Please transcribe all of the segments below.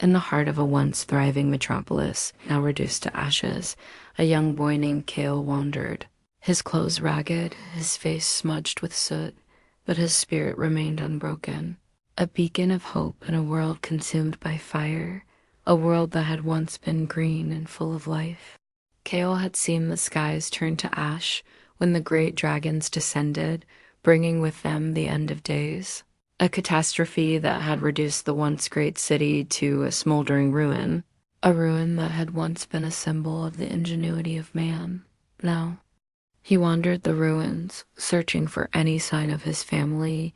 In the heart of a once thriving metropolis, now reduced to ashes, a young boy named Kale wandered. His clothes ragged, his face smudged with soot, but his spirit remained unbroken. A beacon of hope in a world consumed by fire, a world that had once been green and full of life. Kale had seen the skies turn to ash when the great dragons descended, bringing with them the end of days. A catastrophe that had reduced the once great city to a smoldering ruin, a ruin that had once been a symbol of the ingenuity of man. Now, he wandered the ruins, searching for any sign of his family,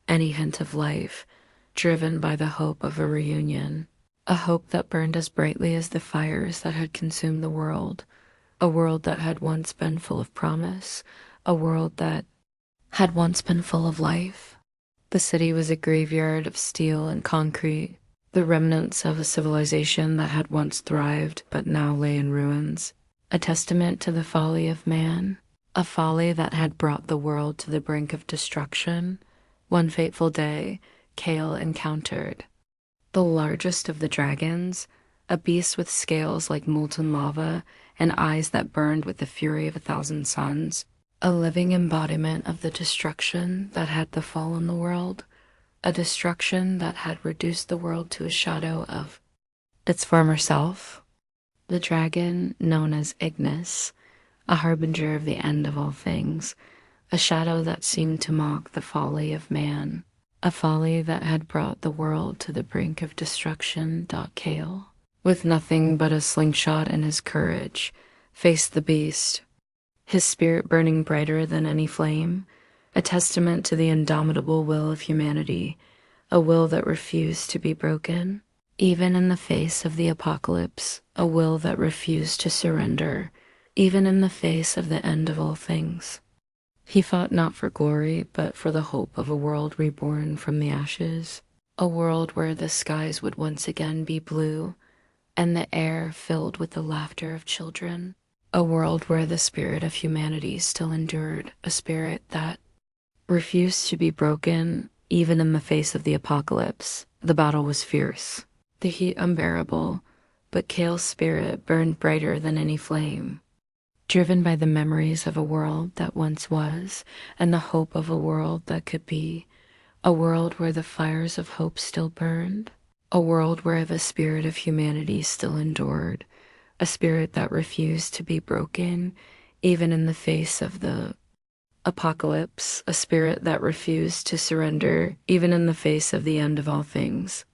any hint of life, driven by the hope of a reunion, a hope that burned as brightly as the fires that had consumed the world, a world that had once been full of promise, a world that had once been full of life. The city was a graveyard of steel and concrete, the remnants of a civilization that had once thrived but now lay in ruins, a testament to the folly of man, a folly that had brought the world to the brink of destruction. One fateful day, Kale encountered the largest of the dragons, a beast with scales like molten lava and eyes that burned with the fury of 1,000 suns. A living embodiment of the destruction that had befallen the world, a destruction that had reduced the world to a shadow of its former self. The dragon, known as Ignis, a harbinger of the end of all things, a shadow that seemed to mock the folly of man, a folly that had brought the world to the brink of destruction. Kale, with nothing but a slingshot and his courage, faced the beast, his spirit burning brighter than any flame, a testament to the indomitable will of humanity, a will that refused to be broken, even in the face of the apocalypse, a will that refused to surrender, even in the face of the end of all things. He fought not for glory, but for the hope of a world reborn from the ashes, a world where the skies would once again be blue, and the air filled with the laughter of children. A world where the spirit of humanity still endured, a spirit that refused to be broken even in the face of the apocalypse. The battle was fierce, the heat unbearable, but Kale's spirit burned brighter than any flame, driven by the memories of a world that once was and the hope of a world that could be, a world where the fires of hope still burned, a world where the spirit of humanity still endured, a spirit that refused to be broken, even in the face of the apocalypse, a spirit that refused to surrender, even in the face of the end of all things.